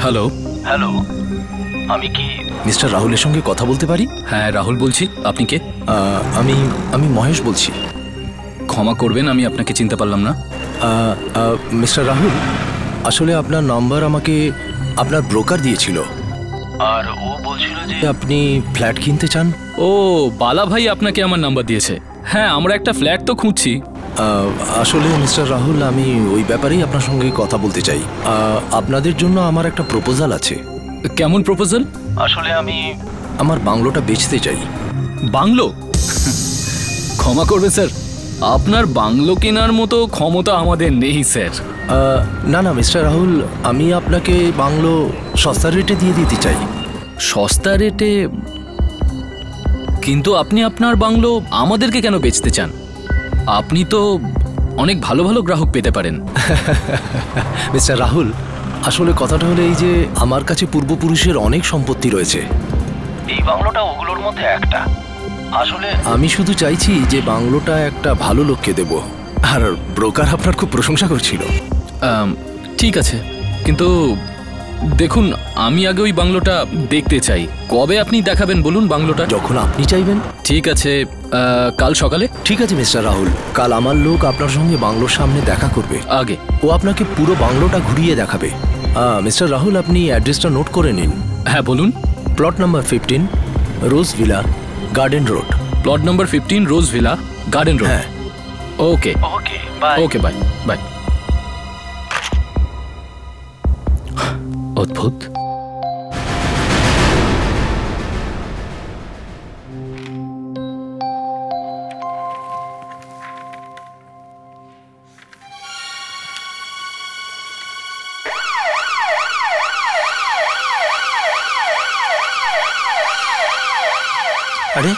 Hello hello, আমি কি mister রাহুলের সঙ্গে কথা বলতে পারি? হ্যাঁ রাহুল বলছি, আপনি কে? আমি মহেশ বলছি। ক্ষমা করবেন, আমি আপনাকে চিনতে পারলাম না। মিস্টার রাহুল, আসলে আপনার নাম্বার আমাকে আপনার ব্রোকার দিয়েছিল, আর ও বলছিল যে আপনি ফ্ল্যাট কিনতে চান। ও, বালা ভাই আপনাকে আমার নাম্বার দিয়েছে। হ্যাঁ, আমরা একটা ফ্ল্যাট তো খুঁজছি। আসলে মিস্টার রাহুল, আমি ওই ব্যাপারেই আপনার সঙ্গে কথা বলতে চাই। আপনাদের জন্য আমার একটা প্রপোজাল আছে। কেমন প্রপোজাল? আসলে আমি আমার বাংলোটা বেচতে চাই। বাংলো? ক্ষমা করবে স্যার, আপনার বাংলো কেনার মতো ক্ষমতা আমাদের নেই স্যার। না না মিস্টার রাহুল, আমি আপনাকে বাংলো সস্তা রেটে দিয়ে দিতে চাই। সস্তা রেটে? কিন্তু আপনি আপনার বাংলো আমাদেরকে কেন বেচতে চান? আপনি তো অনেক ভালো ভালো গ্রাহক পেতে পারেন। মিস্টার রাহুল, আসলে কথাটা হলো এই যে আমার কাছে পূর্বপুরুষের অনেক সম্পত্তি রয়েছে, এই বাংলোটা ওগুলোর মধ্যে একটা। আসলে আমি শুধু চাইছি যে বাংলোটা একটা ভালো লোককে দেব। আর ব্রোকার আপনার খুব প্রশংসা করছিল। ঠিক আছে, কিন্তু দেখুন, আমি আগে ওই বাংলোটা দেখতে চাই। কবে আপনি দেখাবেন বলুন বাংলোটা? যখন আপনি চাইবেন। ঠিক আছে, কাল সকালে? ঠিক আছে মিস্টার রাহুল, কাল আমার লোক আপনার সঙ্গে বাংলোর সামনে দেখা করবে। আগে ও আপনাকে পুরো বাংলোটা ঘুরিয়ে দেখাবে। মিস্টার রাহুল, আপনি অ্যাড্রেসটা নোট করে নিন। হ্যাঁ বলুন। Plot number 15, Rose Villa, Garden Road. Plot number 15, Rose Villa, Garden Road. হ্যাঁ। Okay okay bye. Okay bye bye. অদ্ভুত। আরে,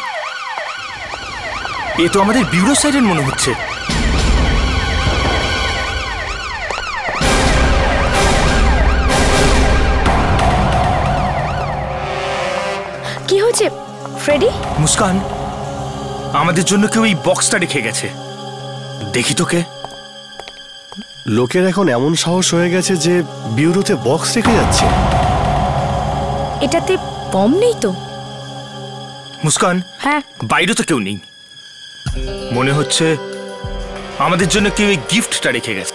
এ তো আমাদের ব্যুরো সাইরেন মনে হচ্ছে। কি হয়েছে ফ্রেডি? মুস্কান, আমাদের জন্য কেউ এই বক্সটা রেখে গেছে। দেখি তোকে। লোকের এখন এমন সাহস হয়ে গেছে যে বিউরোতে বক্স রেখে যাচ্ছে। এটাতে বম নেই তো? মুস্কান, হ্যাঁ, বাইরে তো কেউ নেই। মনে হচ্ছে আমাদের জন্য কেউ এই গিফটটা রেখে গেছে।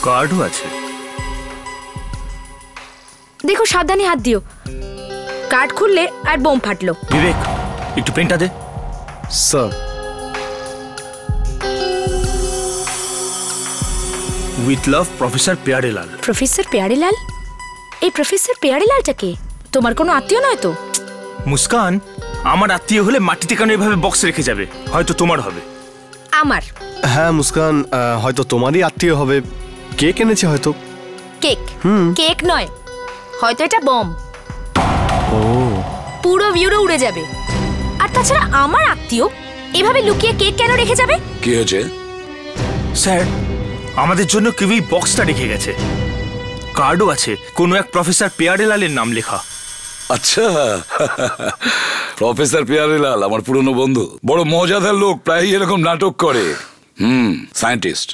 কার্ডও আছে। দেখো সাবধানে হাত দিও, কার্ড খুললে আর বোম ফাটলো। বিবেক, একটু পেনটা দে। Sir. With love, professor Pyarelal. Professor Pyarelal? এই প্রফেসর পেয়ারেলালটা কে? তোমার কোনো আত্মীয় নয় তো? মুস্কান, আমার আত্মীয় হলে মাটিতে কেন এভাবে বক্স রেখে যাবে? হয়তো তোমার হবে। আমার? হ্যাঁ মুস্কান, হয়তো তোমারই আত্মীয় হবে। কেক এনেছে হয়তো। কেক? কেক নয়, হয়তো এটা বম। ও, পুরো ভিউরো উড়ে যাবে। আর তাছাড়া আমার আত্মীয় এভাবে লুকিয়ে কেক কেন রেখে যাবে? কি হয়েছে স্যার? আমাদের জন্য কেউ এই বক্সটা রেখে গেছে। কার্ডও আছে, কোনো এক প্রফেসর পেয়ারেলালের নাম লেখা। আচ্ছা, প্রফেসর পেয়ারেলাল আমার পুরনো বন্ধু, বড় মজাদার লোক, প্রায় এরকম নাটক করে। সায়েন্টিস্ট,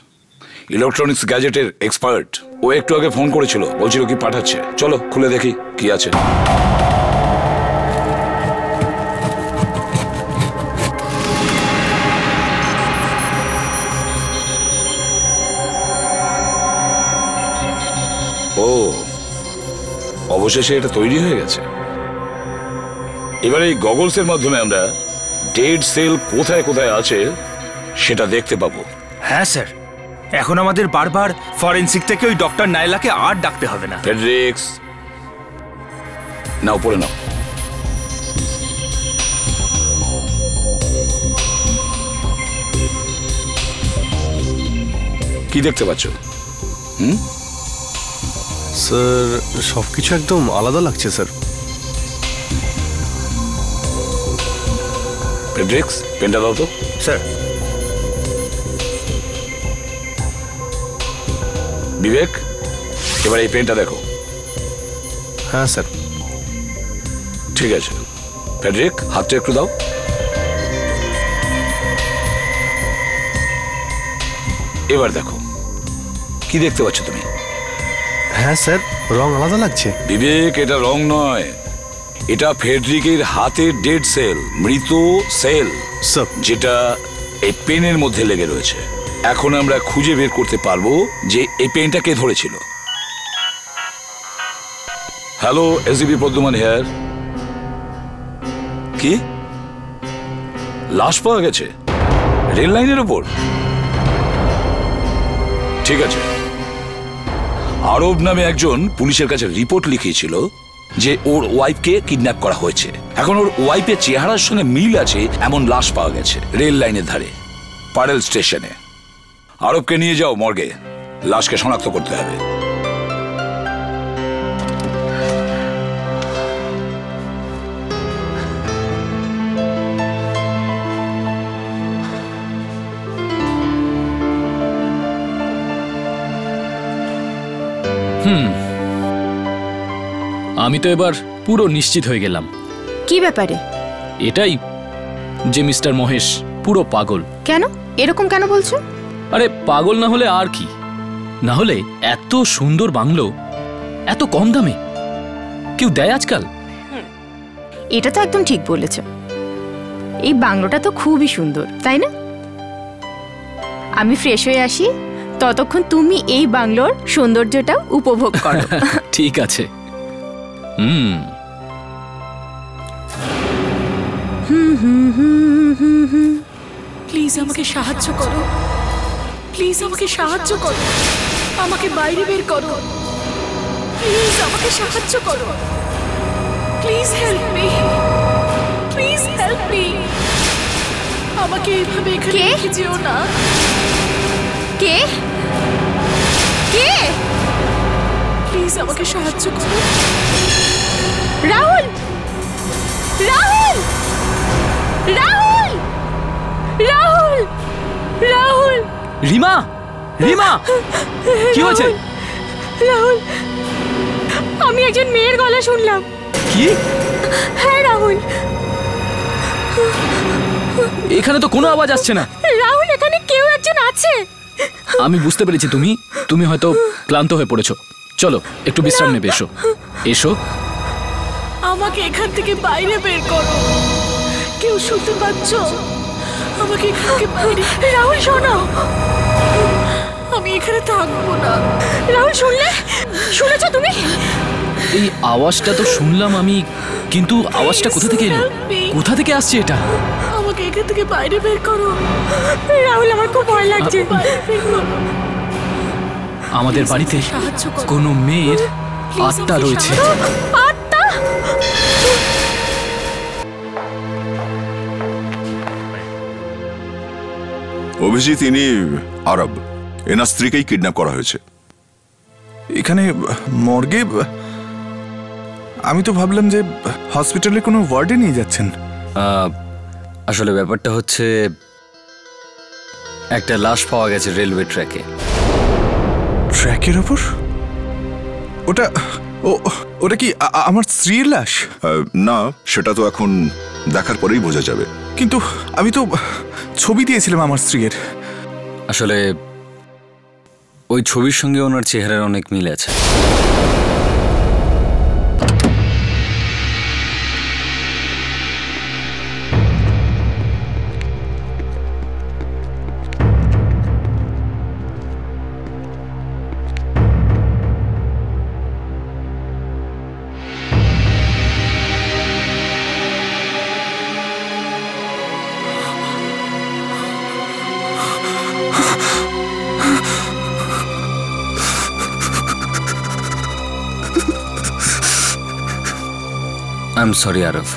ইলেকট্রনিক্স গ্যাজেটের এক্সপার্ট। ও একটু আগে ফোন করেছিল, বলছিল কি পাঠাচ্ছে। চলো খুলে দেখি কি আছে। ও, অবশেষে এটা তৈরি হয়ে গেছে। এবার এই গগলসের মাধ্যমে আমরা ডেড সেল কোথায় কোথায় আছে সেটা দেখতে পাবো। হ্যাঁ স্যার, এখন আমাদের বারবার ফরেনসিক থেকে ওই ডক্টর নাইলাকে আর ডাকতে হবে না। ফেডরিক্স, নাও পড়ে নাও। কি দেখতে পাচ্ছ? স্যার সবকিছু একদম আলাদা লাগছে স্যার। ফেডরিক্স, পেনটা দাও তো। স্যার। বিবেক, এবার এই পেনটা দেখো। হ্যাঁ স্যার। ঠিক আছে, ফেডরিক হাতটা একটু দাও। এবার দেখো, কি দেখতে পাচ্ছ তুমি? হ্যাঁ স্যার, রং আলাদা লাগছে। বিবেক, এটা রং নয়, এটা ফেডরিকের হাতের ডেড সেল, মৃত সেল, স্যার যেটা এই পেনের মধ্যে লেগে রয়েছে। এখন আমরা খুঁজে বের করতে পারবো যে এই পেনটা কে ধরেছিল। Hello, ACP Pradyuman here. কি লাশ পাওয়া গেছে রেল লাইনের ওপর? ঠিক আছে, আরব নামে একজন পুলিশের কাছে রিপোর্ট লিখিয়েছিল যে ওর ওয়াইফকে কিডন্যাপ করা হয়েছে। এখন ওর ওয়াইফের চেহারার সঙ্গে মিল আছে এমন লাশ পাওয়া গেছে রেল লাইনের ধারে, পারেল স্টেশনে। আরবকে নিয়ে যাও মর্গে, লাশকে শনাক্ত করতে হবে। আমি তো এবার পুরো নিশ্চিত হয়ে গেলাম। কি ব্যাপারে? এটাই যে মিস্টার মহেশ পুরো পাগল। কেন এরকম কেন বলছো? আরে পাগল না হলে আর কি? না হলে এত সুন্দর বাংলো এত কম দামে কেউ দেয় আজকাল? এটা তো একদম ঠিক বলেছ। এই বাংলোটা তো খুবই সুন্দর, তাই না? আমি ফ্রেশ হয়ে আসি, ততক্ষণ তুমি এই বাংলোর সৌন্দর্যটা উপভোগ করো। ঠিক আছে। প্লিজ আমাকে সাহায্য করো, প্লিজ আমাকে সাহায্য করো, আমাকে বাইরে বের করো, প্লিজ আমাকে সাহায্য করো, please help me, please help me. আমাকে এইভাবে এখানে কে? রেখে যেও না। কে কে? প্লিজ আমাকে সাহায্য করো। রাহুল, রাহুল, রাহুল, রাহুল, রাহুল, রিমা, রিমা, কি হয়েছে? রাহুল, আমি একজন মেয়ের গলা শুনলাম। কি? হ্যাঁ রাহুল, এখানে তো কোনো আওয়াজ আসছে না। রাহুল এখানে কেউ একজন আছে। আমি বুঝতে পেরেছি তুমি হয়তো ক্লান্ত হয়ে পড়েছো। চলো একটু বিশ্রাম নেবে, এসো এসো। আমাকে এখান থেকে বাইরে বের করো, কেউ শুনতে পাচ্ছ? আমাকে এখান থেকে বাইরে। রাহুল শোনো, আমি এখানে থাকবো না। রাহুল শুনেছো তুমি? এই আওয়াজটা তো শুনলাম আমি, কিন্তু আওয়াজটা কোথা থেকে এলো? কোথা থেকে আসছে এটা? আমাকে এখান থেকে বাইরে বের করো। রাহুল আমার খুব ভয় লাগছে। বাইরে বের করো। আমাদের বাড়িতে সাহায্য করো। কোনো মেয়ের Please, আত্মা আমাকে রয়েছে। আত্মা? অভিজিৎ, ইনি আরব, এনার স্ত্রীকেই কিডন্যাপ করা হয়েছে। এখানে মর্গে? আমি তো ভাবলাম যে হসপিটালে কোনো ওয়ার্ডে নিয়ে যাচ্ছেন। আসলে ব্যাপারটা হচ্ছে একটা লাশ পাওয়া গেছে রেলওয়ে ট্র্যাকে। ট্র্যাকের ওপর? ওটা কি আমার স্ত্রীর লাশ? না, সেটা তো এখন দেখার পরেই বোঝা যাবে। কিন্তু আমি তো ছবি দিয়েছিলাম আমার স্ত্রীর। আসলে ওই ছবির সঙ্গে ওনার চেহারার অনেক মিল আছে। I'm sorry, আরব।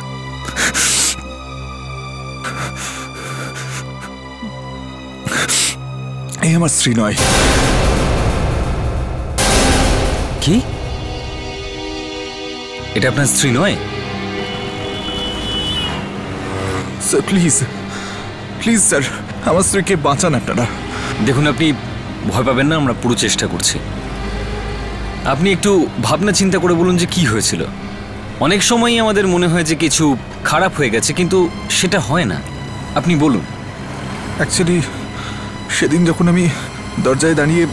এই আমার স্ত্রী নয়। কি? এটা আপনার স্ত্রী নয়? স্যার প্লিজ, প্লিজ স্যার, আমার স্ত্রীকে বাঁচান আপনারা। দেখুন, আপনি ভয় পাবেন না, আমরা পুরো চেষ্টা করছি। আপনি একটু ভাবনা চিন্তা করে বলুন যে কি হয়েছিল। অনেক সময়ই আমাদের মনে হয় যে কিছু খারাপ হয়ে গেছে, কিন্তু সেটা হয় না। আপনি বলুন। অ্যাকচুয়ালি সেদিন যখন আমি দরজায় দাঁড়িয়ে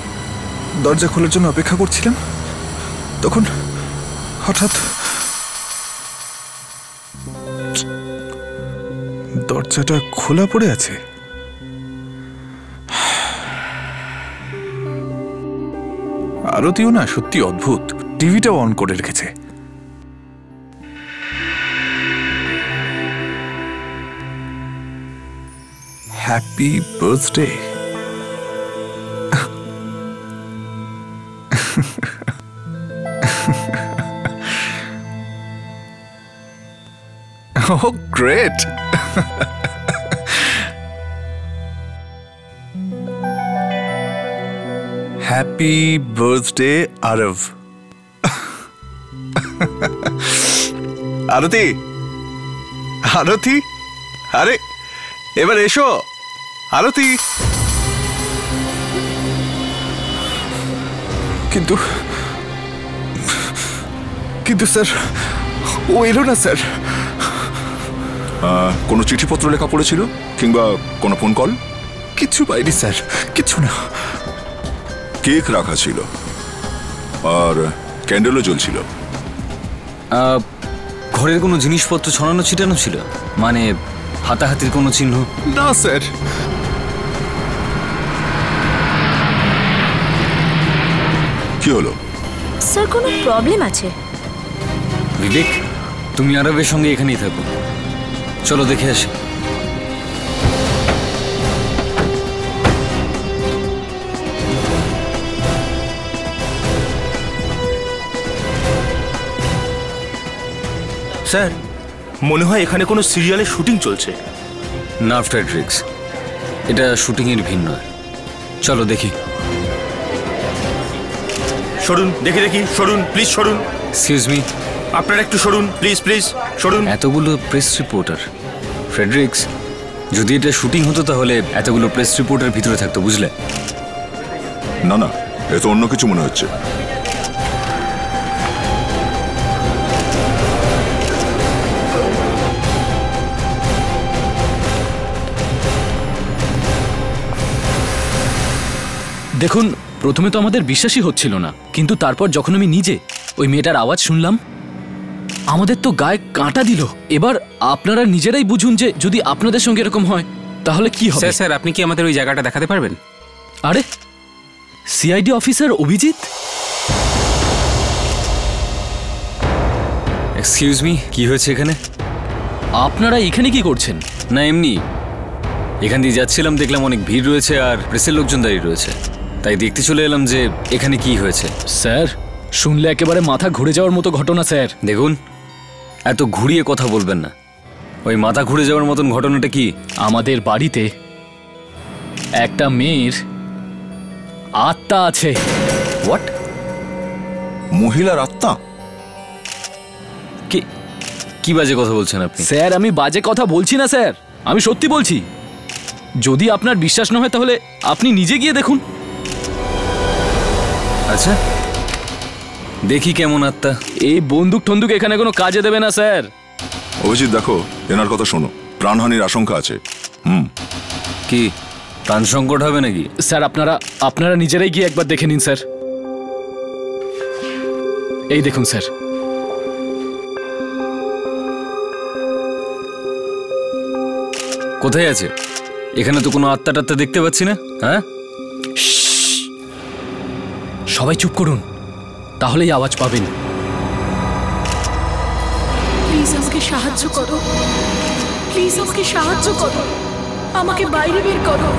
দরজা খোলার জন্য অপেক্ষা করছিলাম, তখন হঠাৎ দরজাটা খোলা পড়ে আছে। আরতিও না সত্যি অদ্ভুত, টিভিটাও অন করে রেখেছে। Happy birthday. Oh, great! Happy birthday, Arav. আরতি, আরতি, আরে এবার এসো আরতি। কিন্তু কিন্তু স্যার, ও এলো না স্যার। কোনো চিঠিপত্র লেখা পড়েছিল কিংবা কোনো ফোন কল? কিছু পাইনি স্যার, কিছু না। কেক রাখা ছিল আর ক্যান্ডেলও জ্বলছিল। ঘরের কোনো জিনিসপত্র ছড়ানো ছিটানো ছিল, মানে হাতাহাতির কোনো চিহ্ন? না স্যার। কি হলো স্যার? কোনো প্রবলেম আছে? বিবেক, তুমি আরবের সঙ্গে এখানেই থাকো, চলো দেখে আসি। স্যার, মনে হয় এখানে কোনো সিরিয়ালের শুটিং চলছে। না ফ্রেডরিক্স, এটা শুটিংয়ের ভিন্ন। চলো দেখি। সরুন, দেখি দেখি, সরুন প্লিজ, সরুন। এক্সকিউজ মি, আপনারা একটু সরুন প্লিজ, প্লিজ সরুন। এতগুলো প্রেস রিপোর্টার। ফ্রেডরিক্স, যদি এটা শুটিং হতো তাহলে এতগুলো প্রেস রিপোর্টার ভিতরে থাকতো, বুঝলে? না না, এ তো অন্য কিছু মনে হচ্ছে। দেখুন, প্রথমে তো আমাদের বিশ্বাসই হচ্ছিল না, কিন্তু তারপর যখন আমি নিজে ওই মেয়েটার আওয়াজ শুনলাম, আমাদের তো গায়ে কাঁটা দিল। এবার আপনারা নিজেরাই বুঝুন যে যদি আপনাদের সঙ্গে এরকম হয় তাহলে কি হবে। স্যার, আপনি কি আমাদের ওই জায়গাটা দেখাতে পারবেন? আরে, CID officer Abhijit? Excuse me, কি হয়েছে এখানে? আপনারা এখানে কি করছেন? না এমনি, এখান দিয়ে যাচ্ছিলাম, দেখলাম অনেক ভিড় রয়েছে আর প্রেসের লোকজন দাঁড়িয়ে রয়েছে, তাই দেখতে চলে এলাম যে এখানে কি হয়েছে। স্যার, শুনলে একেবারে মাথা ঘুরে যাওয়ার মতো ঘটনা স্যার। দেখুন, এত ঘুরিয়ে কথা বলবেন না। ওই মাথা ঘুরে যাওয়ার মতন ঘটনাটা কি? আমাদের বাড়িতে একটা মেয়ের আত্মা আছে। হোয়াট? মহিলার আত্মা? কি বাজে কথা বলছেন আপনি? স্যার, আমি বাজে কথা বলছি না স্যার, আমি সত্যি বলছি। যদি আপনার বিশ্বাস না হয় তাহলে আপনি নিজে গিয়ে দেখুন। আচ্ছা, দেখি কেমন আত্মা। এই বন্দুক টন্দুক এখানে কোনো কাজে দেবে না স্যার। অভিজিৎ, দেখো, এনার কথা শোনো, প্রাণহানির আশঙ্কা আছে। কি প্রাণ সংকট হবে নাকি? স্যার, আপনারা নিজেরাই গিয়ে একবার দেখে নিন স্যার। এই দেখুন স্যার। কোথায় আছে? এখানে তো কোনো আত্মা টাত্মা দেখতে পাচ্ছি না। হ্যাঁ, সবাই চুপ করুন, তাহলেই আওয়াজ পাবেন। প্লিজ আমাকে সাহায্য করো, প্লিজ আমাকে সাহায্য করো, আমাকে বাইরে বের করো,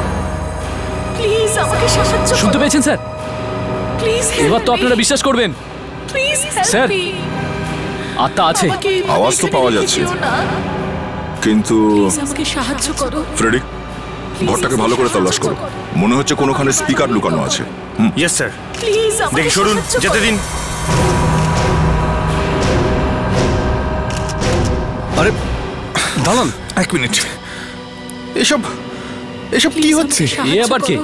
প্লিজ আমাকে সাহায্য করো। শুনতে পেয়েছেন স্যার? প্লিজ এবার তো আপনারা বিশ্বাস করবেন। প্লিজ স্যার, আত্মা আছে। আওয়াজ তো পাওয়া যাচ্ছে, কিন্তু আমাকে সাহায্য করো। ফ্রেডিক, ঘরটাকে ভালো করে তল্লাশ করো, মনে হচ্ছে কোনোখানে স্পিকার লুকানো আছে। Yes sir. প্লিজ দেখি, সরুন, যেতে দিন। আরে দাঁড়ান এক মিনিট, এসব কি হচ্ছে? এ আবার কে?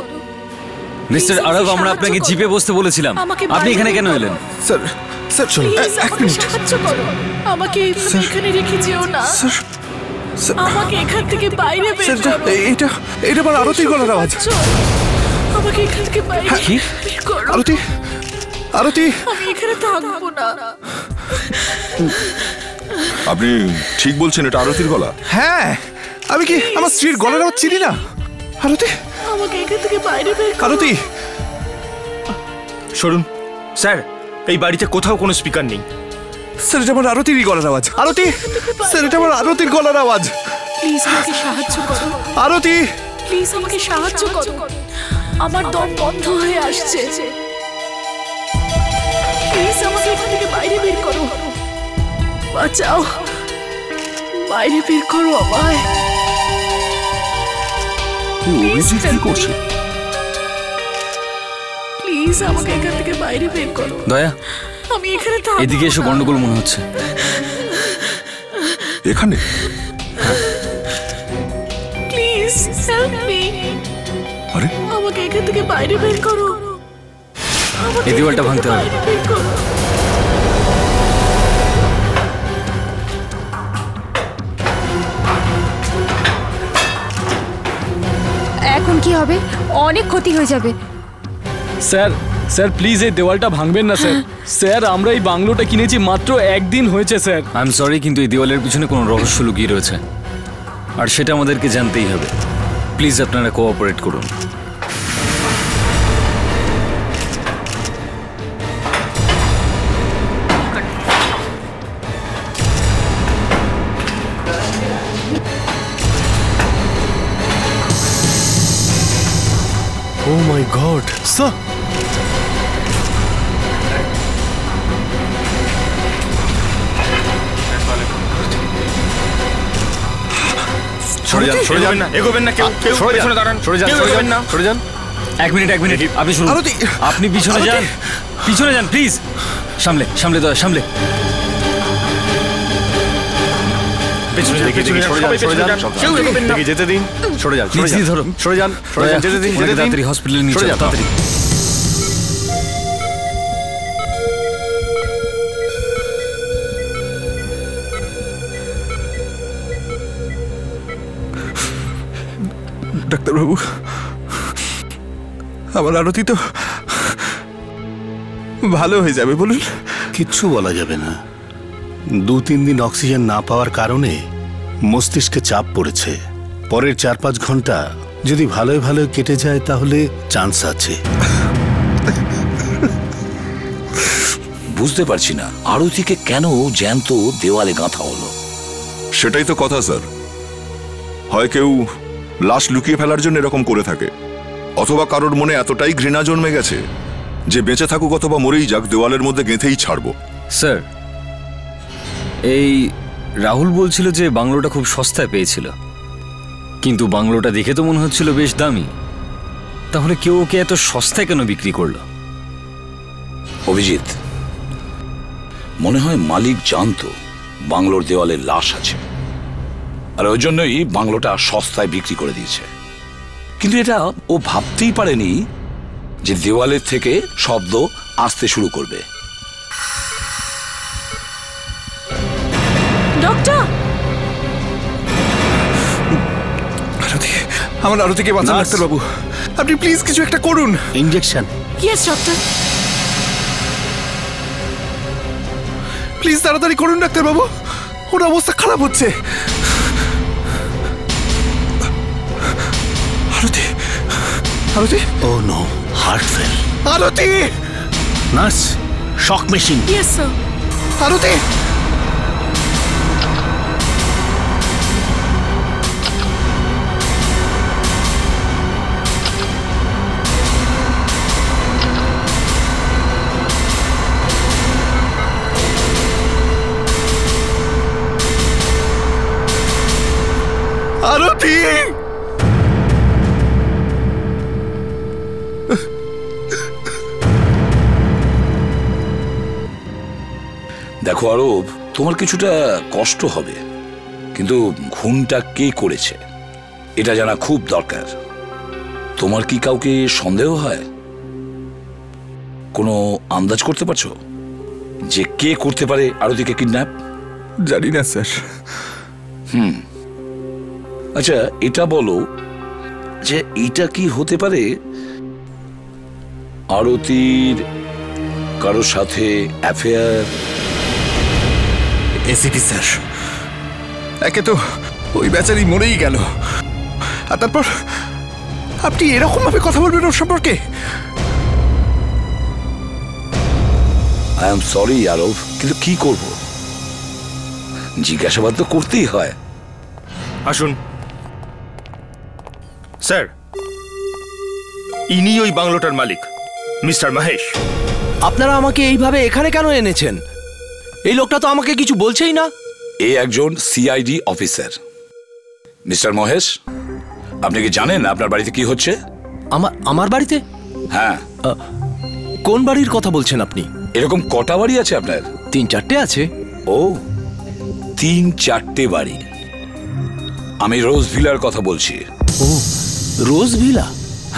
মিস্টার আরব, আমরা আপনাকে জিপে বসতে বলেছিলাম, আপনি এখানে কেন এলেন? স্যার স্যার চলো, এক মিনিট। সাহায্য করো, আমাকে এখানে রেখে যেও না। আমাকে এখান থেকে বাইরে বের করো। এটা আমার আরতি গলার আওয়াজ। আমাকে এখান থেকে বাইরে বের করো। আরতি, আরতি, আমি এখানে থাকবো না। আপনি ঠিক বলছেন এটা আরতির গলা? হ্যাঁ, আমি কি আমার স্ত্রীর গলার আওয়াজ চিনি না? আরতি, আমাকে এখান থেকে বাইরে বের করো। আরতি। সরুন স্যার, এই বাড়িতে কোথাও কোনো স্পিকার নেই। স্যার, এটা আমার আরতিরই গলার আওয়াজ। আরতি, স্যার, এটা আমার আরতির গলার আওয়াজ। প্লিজ আমাকে সাহায্য করো। আরতি, প্লিজ আমাকে সাহায্য করো, আমার দম বন্ধ হয়ে আসছে। প্লিজ আমাকে এখান থেকে বাইরে বের করো, বাঁচাও, বাইরে বের করো আমায়। অভিজিৎ কি করছে? প্লিজ আমাকে এখান থেকে বাইরে বের করো। দয়া, আমি এখানে থাকবো। এদিকে এসে গন্ডগোল মনে হচ্ছে। এখানে প্লিজ হেল্প মি। আরে, আমাকে এখান থেকে বাইরে বের করো। এই দেওয়ালটা ভাঙতে হবে। বাইরে বের করো। এখন কি হবে? অনেক ক্ষতি হয়ে যাবে। স্যার, স্যার প্লিজ এই দেওয়ালটা ভাঙবেন না স্যার। স্যার, আমরা এই বাংলোটা কিনেছি মাত্র একদিন হয়েছে স্যার। আই এম সরি, কিন্তু এই দেওয়ালের পিছনে কোনো রহস্য লুকিয়ে রয়েছে, আর সেটা আমাদেরকে জানতেই হবে। প্লিজ আপনারা কোঅপারেট করুন। ও মাই গড, স্যার। সরে যান, সরে যান না, এগোবেন না কেউ, কেউ পেছনে দাঁড়ান, সরে যান, কেউ সরে এগোবেন যান, না। সরে যান। এক মিনিট, আপনি শুনুন। আপনি পিছনে যান, পিছনে যান প্লিজ। সামলে, সামলে দয়া, সামলে। পেছনে যান, পেছনে যান, সবাই পেছনে যান, কেউ এগোবেন না। দেখি যেতে দিন। সরে যান, নিচ দিয়ে ধরো। সরে যান, সরে যান, যেতে দিন, যেতে দিন। তাড়াতাড়ি হসপিটালে নিয়ে সরে চলো, যান, তাড়াতাড়ি। ডাক্তারবাবু, আমার আরতি তো ভালো হয়ে যাবে বলুন? কিচ্ছু বলা যাবে না। 2-3 দিন অক্সিজেন না পাওয়ার কারণে মস্তিষ্কে চাপ পড়েছে। পরের 4-5 ঘন্টা যদি ভালোই ভালো কেটে যায় তাহলে চান্স আছে। বুঝতে পারছি না আরতিকে কেন জ্যান্ত দেওয়ালে গাঁথা হলো। সেটাই তো কথা স্যার। হয় কেউ লাশ লুকিয়ে ফেলার জন্য এরকম করে থাকে, অথবা কারোর মনে এতটাই ঘৃণা জন্মে গেছে যে বেঁচে থাকুক অথবা মরেই যাক দেওয়ালের মধ্যে গেঁথেই ছাড়বো। স্যার, এই রাহুল বলছিল যে বাংলোটা খুব সস্তায় পেয়েছিল, কিন্তু বাংলোটা দেখে তো মনে হচ্ছিল বেশ দামি। তাহলে কেউ ওকে এত সস্তায় কেন বিক্রি করলো? অভিজিৎ, মনে হয় মালিক জানতো বাংলোর দেওয়ালে লাশ আছে, আর ওই জন্যই বাংলোটা সস্তায় বিক্রি করে দিয়েছে। কিন্তু এটা ও ভাবতেই পারেনি যে দেওয়ালের থেকে শব্দ আসতে শুরু করবে। ডক্টর, আরতি, আমার আরতিকে বাঁচান ডাক্তারবাবু। আপনি প্লিজ কিছু একটা করুন। ইনজেকশন। Yes doctor. প্লিজ তাড়াতাড়ি করুন ডাক্তারবাবু, ওর অবস্থা খারাপ হচ্ছে। Aarti, Aarti. Oh no, heart fail. Aarti! Nurse, shock machine. Yes sir. Aarti! Aarti! দেখো আরব, তোমার কিছুটা কষ্ট হবে, কিন্তু খুনটা কে করেছে এটা জানা খুব দরকার। তোমার কি কাউকে সন্দেহ হয়? কোনো আন্দাজ করতে পারছো যে কে করতে পারে আরতিকে কিডন্যাপ? জানি না স্যার। আচ্ছা, এটা বলো যে এটা কি হতে পারে আরতির কারোর সাথে অ্যাফেয়ার? এসিপি স্যার, একে তো ওই বেচারি মরেই গেল, আর তারপর আপনি এরকম ভাবে কথা বলবেন ওর সম্পর্কে? আই এম সরি আরব, কিন্তু কি করব, জিজ্ঞাসাবাদ তো করতেই হয়। আসুন স্যার, ইনি ওই বাংলোটার মালিক, মিস্টার মহেশ। আপনারা আমাকে এইভাবে এখানে কেন এনেছেন? এই লোকটা তো আমাকে কিছু বলছেই না। এ একজন সিআইডি অফিসার। মিস্টার মহেশ, আপনি কি জানেন আপনার বাড়িতে কি হচ্ছে? আমার বাড়িতে? হ্যাঁ। কোন বাড়ির কথা বলছেন আপনি? এরকম কটা বাড়ি আছে আপনার? 3-4টে আছে। ও, 3-4টে বাড়ি। আমি রোজ ভিলার কথা বলছি। ও, রোজ ভিলা?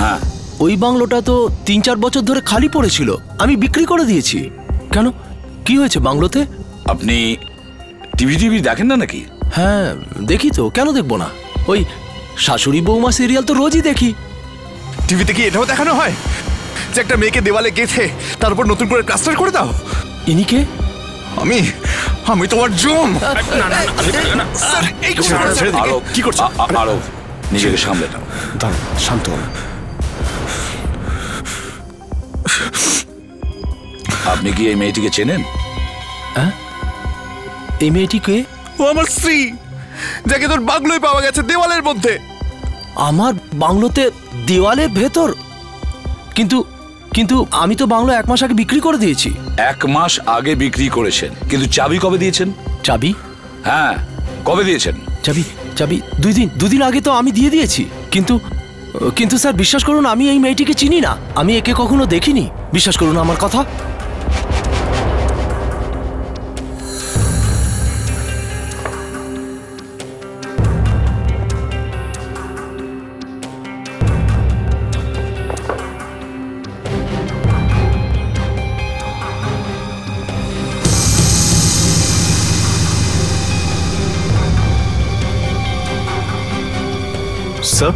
হ্যাঁ। ওই বাংলোটা তো 3-4 বছর ধরে খালি পড়েছিল, আমি বিক্রি করে দিয়েছি। কেন, কি হয়েছে বাংলোতে? আপনি টিভি দেখেন না নাকি? হ্যাঁ দেখি তো, কেন দেখবো না? ওই শাশুড়ি বৌমা সিরিয়াল তো রোজই দেখি। টিভিতে কি এটাও দেখানো হয় যে একটা মেয়েকে দেওয়ালে গেঁথে তারপর নতুন করে প্লাস্টার করে দাও? ইনি কে? আমি তোমার জম। কি করছো আরব? নিজেকে সামলে নাও। দাঁড়াও, শান্ত হন। আপনি কি এই মেয়েটিকে চেনেন? এই মেয়েটিকে? ও আমার স্ত্রী, যাকে তোর বাংলোয় পাওয়া গেছে দেওয়ালের মধ্যে। আমার বাংলোতে দেওয়ালের ভেতর? কিন্তু কিন্তু আমি তো বাংলো 1 মাস আগে বিক্রি করে দিয়েছি। 1 মাস আগে বিক্রি করেছেন, কিন্তু চাবি কবে দিয়েছেন? চাবি? হ্যাঁ, কবে দিয়েছেন? চাবি 2 দিন আগে তো আমি দিয়ে দিয়েছি। কিন্তু স্যার বিশ্বাস করুন, আমি এই মেয়েটিকে চিনি না, আমি একে কখনো দেখিনি। বিশ্বাস করুন আমার কথা। স্যার,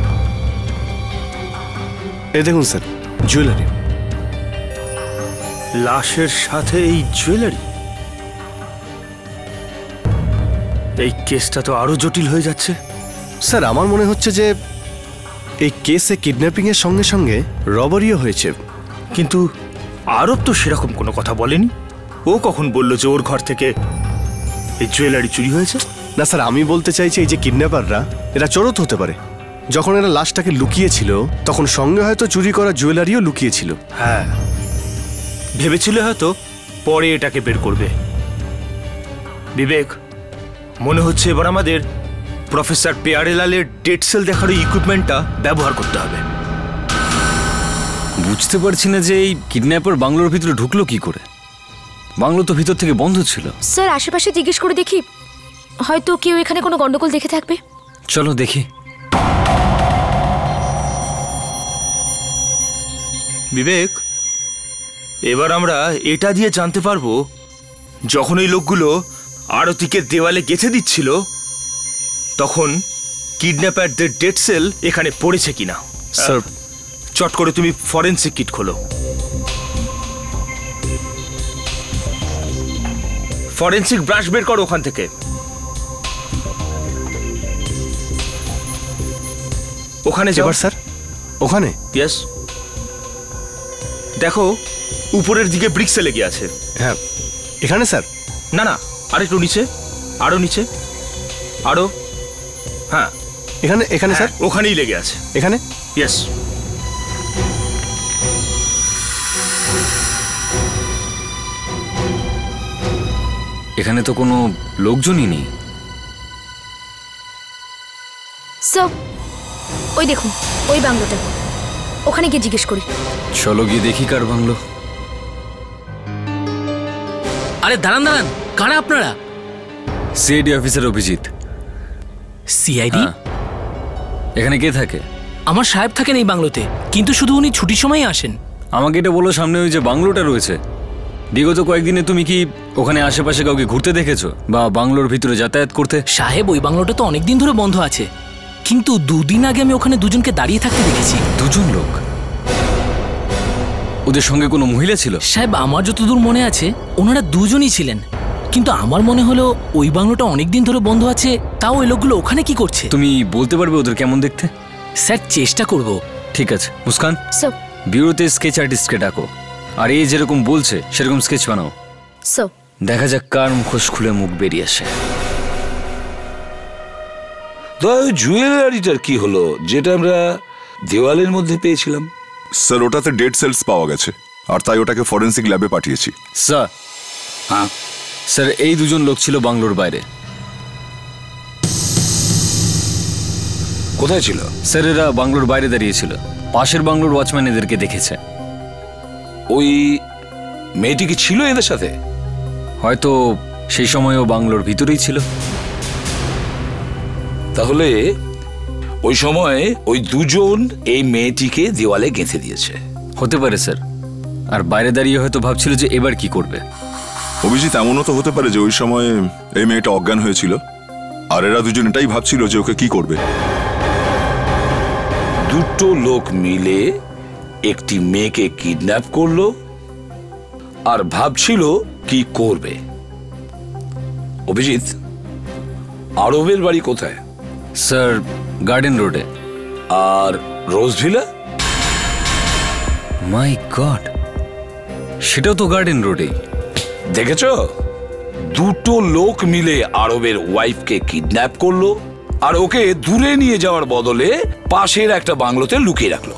এই দেখুন স্যার, জুয়েলারি। লাশের সাথে এই জুয়েলারি? এই কেসটা তো আরো জটিল হয়ে যাচ্ছে। স্যার, আমার মনে হচ্ছে যে এই কেসে কিডন্যাপিং এর সঙ্গে সঙ্গে রবারিও হয়েছে। কিন্তু আরব তো সেরকম কোনো কথা বলেনি। ও কখন বলল যে ওর ঘর থেকে এই জুয়েলারি চুরি হয়েছে? না স্যার, আমি বলতে চাইছি এই যে কিডন্যাপাররা, এরা চোরও হতে পারে। যখন এরা লাশটাকে লুকিয়েছিল তখন সঙ্গে হয়তো চুরি করা জুয়েলারিও লুকিয়েছিল। হ্যাঁ, ভেবেছিল হয়তো পরে এটাকে বের করবে। বিবেক, মনে হচ্ছে এবার আমাদের প্রফেসর পেয়ারেলালের ডেড সেল দেখার ইকুইপমেন্টটা ব্যবহার করতে হবে। বুঝতে পারছি না যে এই কিডন্যাপার বাংলোর ভিতরে ঢুকলো কি করে। বাংলো তো ভিতর থেকে বন্ধ ছিল। স্যার, আশেপাশে জিজ্ঞেস করে দেখি, হয়তো কেউ এখানে কোনো গন্ডগোল দেখে থাকবে। চলো দেখি। বিবেক, এবার আমরা এটা দিয়ে জানতে পারবো যখন ওই লোকগুলো আরতিকে দেওয়ালে গেঁথে দিচ্ছিল তখন কিডন্যাপারদের ডেড সেল এখানে পড়েছে কিনা। স্যার, চট করে তুমি ফরেনসিক কিট খোলো। ফরেনসিক ব্রাশ বের করো ওখান থেকে। ওখানে যাও। স্যার, ওখানে? ইয়েস। দেখো উপরের দিকে ব্রিক্সে লেগে আছে। হ্যাঁ, এখানে স্যার? না না, আরেকটু নিচে, আরো নিচে, আরো। হ্যাঁ এখানে, এখানে স্যার? ওখানেই লেগে আছে। এখানে? ইয়েস। এখানে তো কোনো লোকজনই নেই। স্যার, ওই দেখুন ওই বাংলোটা, ওখানে গিয়ে জিজ্ঞেস করি। চলো গিয়ে দেখি কার বাংলো। আরে দাঁড়ান, কারা আপনারা? CID officer Abhijit. সিআইডি? এখানে কে থাকে? আমার সাহেব থাকেন এই বাংলোতে, কিন্তু শুধু উনি ছুটির সময় আসেন। আমাকে এটা বলো, সামনে ওই যে বাংলোটা রয়েছে, বিগত কয়েকদিনে তুমি কি ওখানে আশেপাশে কাউকে ঘুরতে দেখেছো বা বাংলোর ভিতরে যাতায়াত করতে? সাহেব, ওই বাংলোটা তো অনেকদিন ধরে বন্ধ আছে, কিন্তু 2 দিন আগে আমি ওখানে 2 জনকে দাঁড়িয়ে থাকতে দেখেছি। 2 জন লোক? ওদের সঙ্গে কোনো মহিলা ছিল? সাহেব, আমার যতদূর মনে আছে ওনারা দুজনই ছিলেন, কিন্তু আমার মনে হলো ওই বাংলোটা অনেকদিন ধরে বন্ধ আছে, তাও ওই লোকগুলো ওখানে কি করছে? তুমি বলতে পারবে ওদের কেমন দেখতে? স্যার, চেষ্টা করব। ঠিক আছে মুস্কান, স্যার। ব্যুরোতে স্কেচ আর্টিস্টকে ডাকো, আর এই যেরকম বলছে সেরকম স্কেচ বানাও। স্যার। দেখা যাক কার মুখোশ খুলে মুখ বেরিয়ে আসে। জুয়েলারিটার কি হলো যেটা আমরা দেওয়ালের মধ্যে পেয়েছিলাম? স্যার, ওটাতে ডেড সেলস পাওয়া গেছে, আর তাই ওটাকে ফরেন্সিক ল্যাবে পাঠিয়েছি। স্যার। হ্যাঁ স্যার, এই দুজন লোক ছিল বাংলোর বাইরে। কোথায় ছিল? স্যার, এরা বাংলোর বাইরে দাঁড়িয়েছিল, পাশের বাংলোর ওয়াচম্যান এদেরকে দেখেছে। ওই মেয়েটি কি ছিল এদের সাথে? হয়তো সেই সময়ও বাংলোর ভিতরেই ছিল। তাহলে ওই সময় ওই দুজন এই মেয়েটিকে দেওয়ালে গেঁথে দিয়েছে। হতে পারে স্যার, আর বাইরে দাঁড়িয়ে হয়তো ভাবছিল যে এবার কি করবে। অভিজিৎ, এমনও তো হতে পারে যে ওই সময় এই মেয়েটা অজ্ঞান হয়েছিল, আর এরা দুজন এটাই ভাবছিল যে ওকে কি করবে। দুটো লোক মিলে একটি মেয়েকে কিডন্যাপ করলো আর ভাবছিল কি করবে। অভিজিৎ, আরবের বাড়ি কোথায়? স্যার, গার্ডেন রোডে। আর রোজভিলা? মাই গড, সেটাও তো গার্ডেন রোডে। দেখেছ, দুটো লোক মিলে আরবের ওয়াইফকে কিডন্যাপ করলো আর ওকে দূরে নিয়ে যাওয়ার বদলে পাশের একটা বাংলোতে লুকিয়ে রাখলো।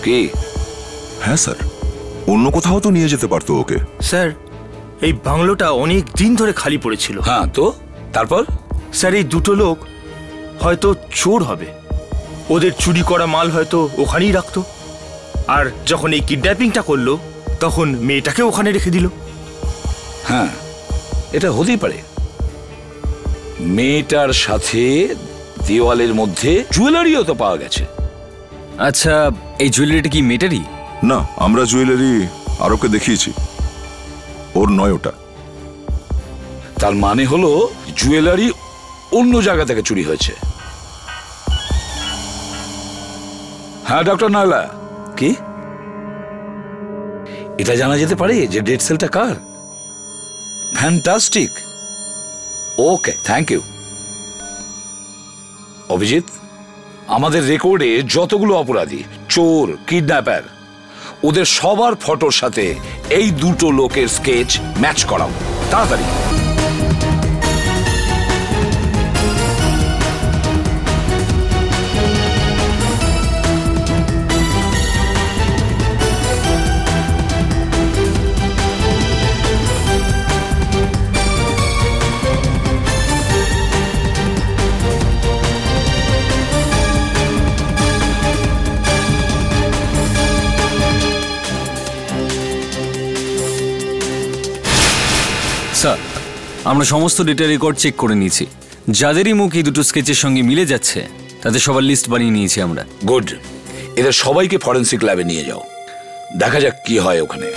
কি? হ্যাঁ স্যার, অন্য কোথাও তো নিয়ে যেতে পারতো ওকে। স্যার, এই বাংলোটা অনেক দিন ধরে খালি পড়েছিল। হ্যাঁ, তো তারপর? স্যার, এই দুটো লোক হয়তো চোর হবে, ওদের চুরি করা মাল হয়তো ওখানেই রাখতো, আর যখন এই কিডন্যাপিংটা করলো তখন মেয়েটাকে ওখানে রেখে দিল। হ্যাঁ, এটা হতেই পারে। মেয়েটার সাথে দেওয়ালের মধ্যে জুয়েলারিও তো পাওয়া গেছে। আচ্ছা, এই জুয়েলারিটা কি মেয়েটারই? না, আমরা জুয়েলারি আরবকে দেখিয়েছি, ওর নয় ওটা। তার মানে হলো জুয়েলারি অন্য জায়গা থেকে চুরি হয়েছে। হ্যাঁ ডক্টর নায়লা, কি এটা জানা যেতে পারে যে ডেড সেলটা কার? Fantastic, okay, thank you. Abhijit, আমাদের রেকর্ডে যতগুলো অপরাধী, চোর, কিডন্যাপার, ওদের সবার ফটোর সাথে এই দুটো লোকের স্কেচ ম্যাচ করাও তাড়াতাড়ি। স্যার, আমরা সমস্ত ডেটা রেকর্ড চেক করে নিয়েছি, যাদেরই মুখ এই দুটো স্কেচের সঙ্গে মিলে যাচ্ছে তাদের সবার লিস্ট বানিয়ে নিয়েছি আমরা। গুড, এদের সবাইকে ফরেন্সিক ল্যাবে নিয়ে যাও, দেখা যাক কি হয় ওখানে।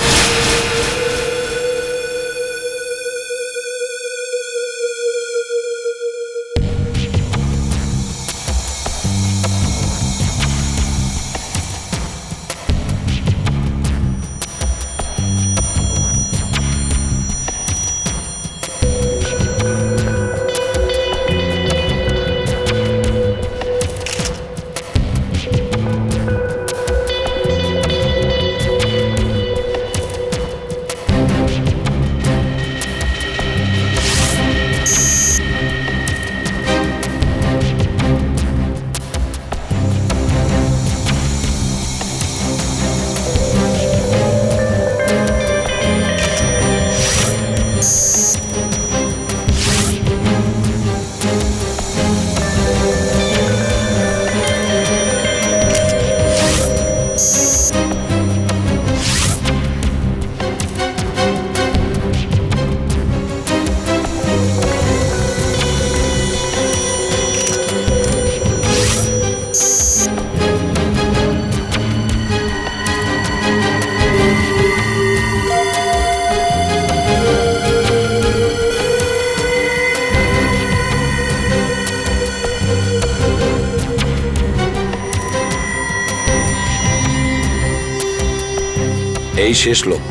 এই শেষ লোক।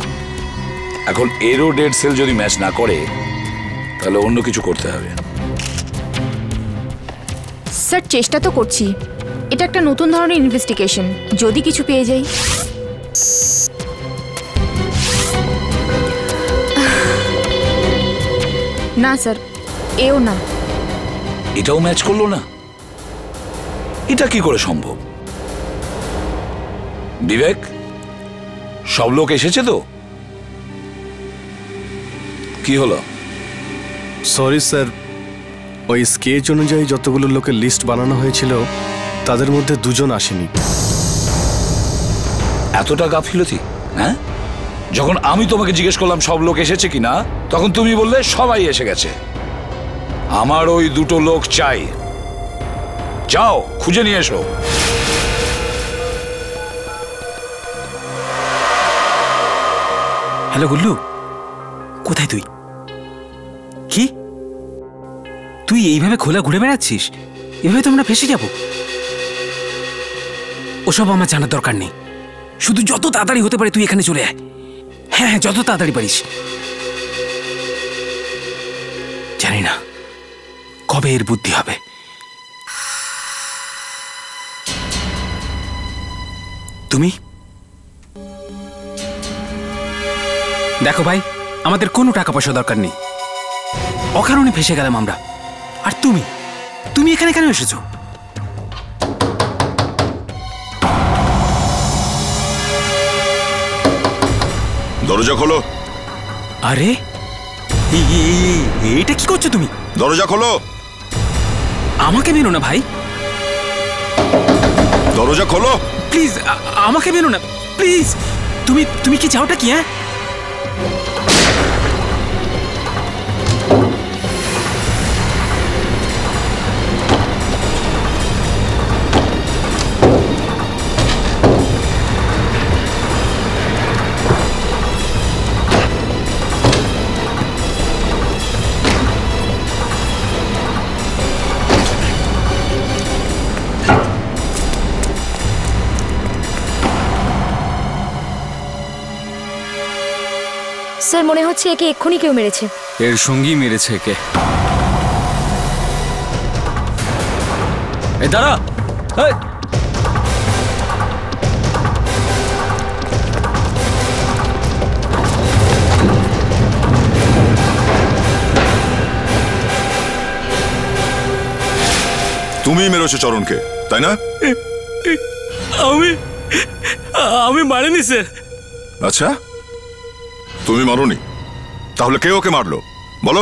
এখন এরও ডেড সেল যদি ম্যাচ না করে তাহলে অন্য কিছু করতে হবে। স্যার চেষ্টা তো করছি, এটা একটা নতুন ধরনের ইনভেস্টিগেশন, যদি কিছু পেয়ে যাই। না স্যার, এও না। এটাও ম্যাচ করলো না? এটা কি করে সম্ভব? বিবেক, সব লোক এসেছে তো? কি হলো? সরি স্যার, ওই স্কেচ অনুযায়ী যতগুলো লোকের লিস্ট বানানো হয়েছিল তাদের মধ্যে দুজন আসেনি। এতটা গাফিলতি? হ্যাঁ, যখন আমি তোমাকে জিজ্ঞেস করলাম সব লোক এসেছে কিনা, তখন তুমি বললে সবাই এসে গেছে। আমার ওই দুটো লোক চাই, যাও খুঁজে নিয়ে এসো। হ্যালো গুল্লু, কোথায় তুই? কি তুই এইভাবে খোলা ঘুরে বেড়াচ্ছিস? এভাবে তো আমরা ফেসে যাব। ওসব আমার জানার দরকার নেই, শুধু যত তাড়াতাড়ি হতে পারে তুই এখানে চলে আয়। হ্যাঁ হ্যাঁ, যত তাড়াতাড়ি পারিস। জানি না কবে এর বুদ্ধি হবে। তুমি দেখো ভাই, আমাদের কোনো টাকা পয়সা দরকার নেই, অকারণে ফেসে গেলাম আমরা। আর তুমি এখানে কেন এসেছো? দরজা খোলো। আরে এটা কি করছো তুমি? দরজা খোলো। আমাকে মেনো না ভাই, দরজা খোলো প্লিজ। আমাকে মেনো না প্লিজ। তুমি কি চাওটা কি? হ্যাঁ, স্যার মনে হচ্ছে একে এক্ষুনি কেউ মেরেছে। এর সঙ্গী মেরেছে একে। এই দাঁড়া, এই! তুমি মেরেছো চরণকে, তাই না? আমি মারিনি স্যার। আচ্ছা, তুমি মারোনি, তাহলে কে ওকে মারলো বলো?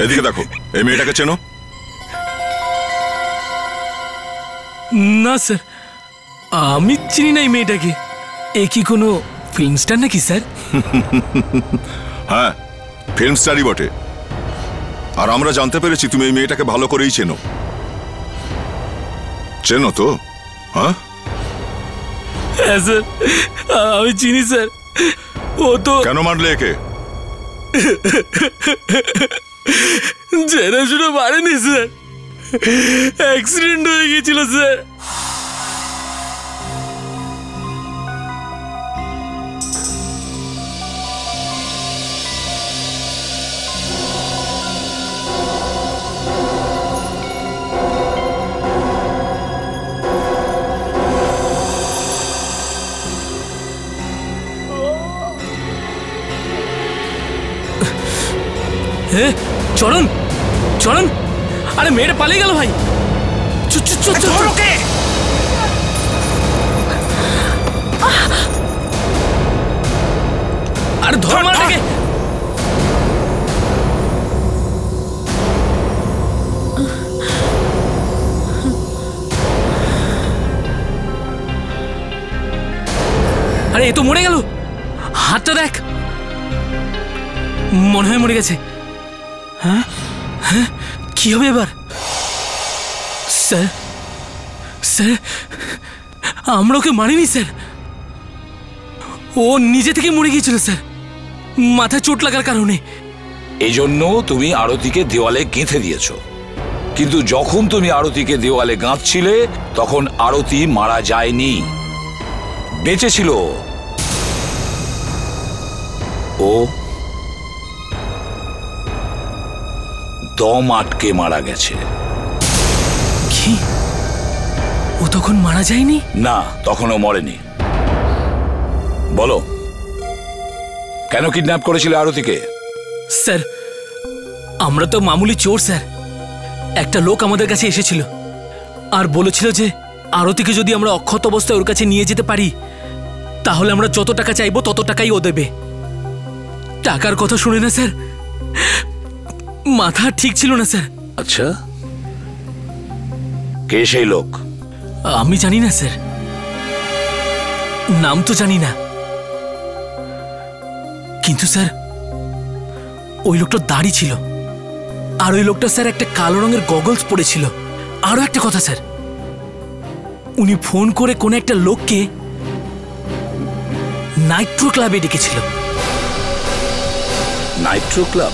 এদিকে দেখো, এই মেয়েটাকে চেনো? না স্যার, আমি চিনি না এই মেয়েটাকে। এ কি কোনো ফিল্ম স্টার নাকি স্যার? হ্যাঁ, ফিল্ম স্টারই বটে। আর আমরা জানতে পেরেছি তুমি এই মেয়েটাকে ভালো করেই চেনো। চেনো তো? হ্যাঁ হ্যাঁ স্যার, আমি চিনি স্যার। ও তো কেন মারলে একে? জেনাশুনে মারেনি স্যার, অ্যাক্সিডেন্ট হয়ে গেছিল স্যার। চরণ, চরণ, আরে মেয়েটা পালিয়ে গেল ভাই। আরে ধর মারাটাকে। আরে এ তো মরে গেল, হাতটা দেখ, মনে হয় মরে গেছে। হ্যাঁ হ্যাঁ, কি হবে এবার? স্যার স্যার, আমরা ওকে মারিনি স্যার, ও নিজে থেকে মরে গিয়েছিল স্যার, মাথায় চোট লাগার কারণে। এই জন্য তুমি আরতিকে দেওয়ালে গেঁথে দিয়েছো, কিন্তু যখন তুমি আরতিকে দেওয়ালে গাঁথছিলে তখন আরতি মারা যায়নি। বেঁচে ছিল। ও দম আটকে মারা গেছে। কি? ও তখন মারা যায়নি? না, তখনও মরেনি। বলো, কেন কিডন্যাপ করেছিলে আরতিকে? স্যার, আমরা তো মামুলি চোর স্যার। একটা লোক আমাদের কাছে এসেছিল আর বলেছিল যে আরতিকে যদি আমরা অক্ষত অবস্থায় ওর কাছে নিয়ে যেতে পারি তাহলে আমরা যত টাকা চাইবো তত টাকাই ও দেবে। টাকার কথা শুনে না স্যার মাথা ঠিক ছিল না স্যার। আচ্ছা, কে সেই লোক? আমি জানি না স্যার, নাম তো জানি না, কিন্তু স্যার ওই লোকটা দাড়ি ছিল আর ওই লোকটা স্যার একটা কালো রঙের গগলস পরেছিল। আরো একটা কথা স্যার, উনি ফোন করে কোন একটা লোককে নাইট্রো ক্লাবে ডেকেছিল। Nitro club?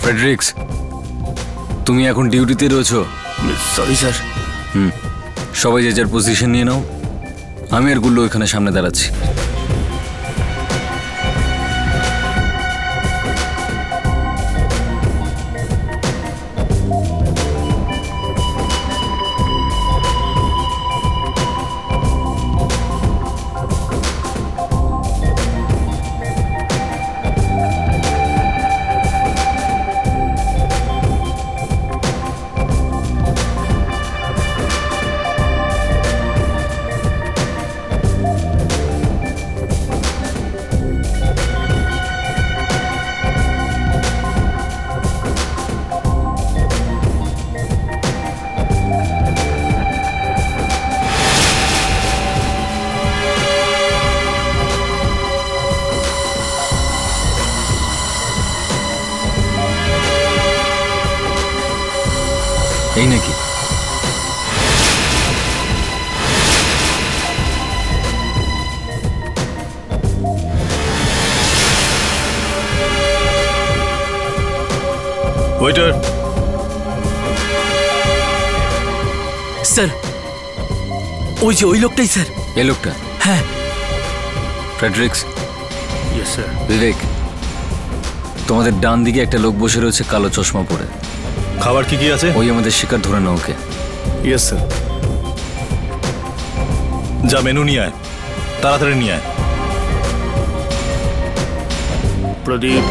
ফ্রেডরিক্স, তুমি এখন ডিউটিতে রয়েছো। Sorry sir. সবাই যে যার পজিশন নিয়ে নাও। আমি আর গুল্লো এখানে সামনে দাঁড়াচ্ছি। এই নাকি? ওয়েটার। স্যার, ওই যে ওই লোকটাই স্যার। এই লোকটা? হ্যাঁ। Friedreich's, yes sir. বিবেক, তোমাদের ডান দিকে একটা লোক বসে রয়েছে কালো চশমা পরে। খাবার কি কি আছে? ওই আমাদের শিকার, ধরে নাও ওকে। Yes sir. যা মেনু নিয়ে আয়, তাড়াতাড়ি নিয়ে আয়। প্রদীপ।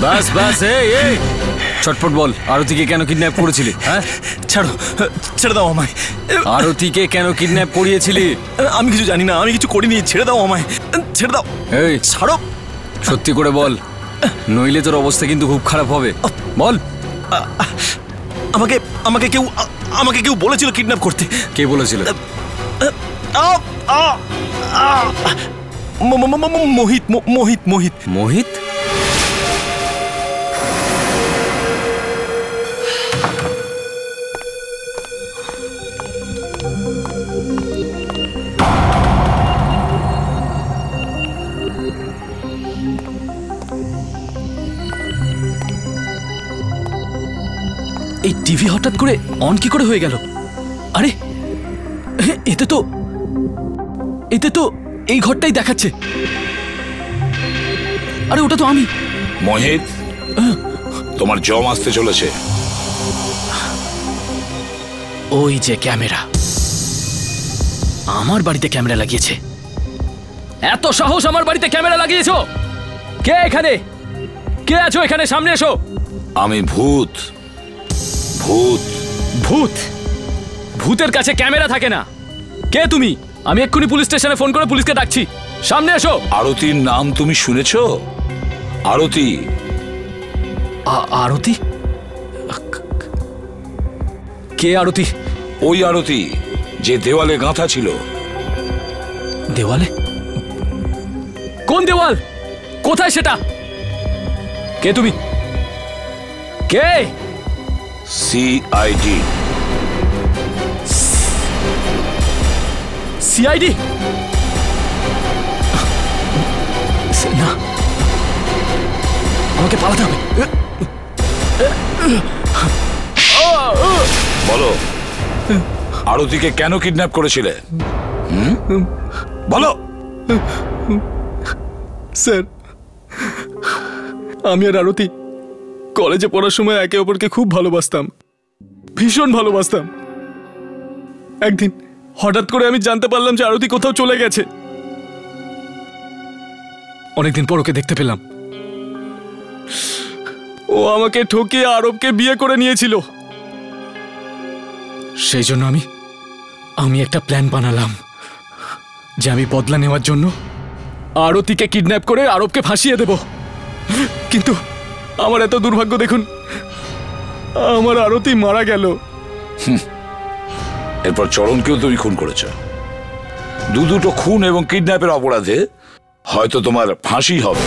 বাস বাস, এই ছটফট বল, আরতিকে কেন কিডন্যাপ করেছিলি? হ্যাঁ, ছাড়ো, ছেড়ে দাও আমায়। আরতিকে কেন কিডন্যাপ করিয়েছিলি? আমি কিছু জানি না, আমি কিছু করিনি, ছেড়ে দাও আমায়, ছেড়ে দাও। এই ছাড়ো, সত্যি করে বল, নইলে তোর অবস্থা কিন্তু খুব খারাপ হবে। বল। আমাকে কেউ বলেছিল কিডন্যাপ করতে। কে বলেছিল? মোহিত। মোহিত মোহিত মোহিত? এই টিভি হঠাৎ করে অন কি করে হয়ে গেল? আরে এতে তো এই ঘরটাই দেখাচ্ছে। আরে ওটা তো আমি। মোহিত, তোমার জম আসতে চলেছে। ওই যে ক্যামেরা, আমার বাড়িতে ক্যামেরা লাগিয়েছে। এত সাহস আমার বাড়িতে ক্যামেরা লাগিয়েছো? কে এখানে? কে আছো এখানে? সামনে এসো। আমি ভূত। ভূত? ভূত? ভূতের কাছে ক্যামেরা থাকে না। কে তুমি? আমি এক্ষুনি পুলিশ স্টেশনে ফোন করে পুলিশকে ডাকছি। সামনে এসো। আরতির নাম তুমি শুনেছো? আরতি। আরতি? কে আরতি? ওই আরতি যে দেওয়ালে গাঁথা ছিল। দেওয়ালে? কোন দেওয়াল? কোথায় সেটা? কে তুমি? কে? সিআইডি। সিআইডি? না, আমাকে পালাতে হবে। বলো, আরতিকে কেন কিডন্যাপ করেছিলে? বলো। স্যার, আমি আর আরতি কলেজে পড়ার সময় একে অপরকে খুব ভালোবাসতাম, ভীষণ ভালোবাসতাম। একদিন হঠাৎ করে আমি জানতে পারলাম যে আরতি কোথাও চলে গেছে। অনেকদিন পর ওকে দেখতে পেলাম। ও আমাকে ঠকিয়ে আরবকে বিয়ে করে নিয়েছিল। সেই জন্য আমি একটা প্ল্যান বানালাম যে আমি বদলা নেওয়ার জন্য আরতিকে কিডন্যাপ করে আরবকে ফাঁসিয়ে দেব। কিন্তু আমার এত দুর্ভাগ্য, দেখুন, আমার আরতি মারা গেল। এরপর চরণকেও তুমি খুন করেছ। দুটো খুন এবং কিডন্যাপের অপরাধে হয়তো তোমার ফাঁসি হবে।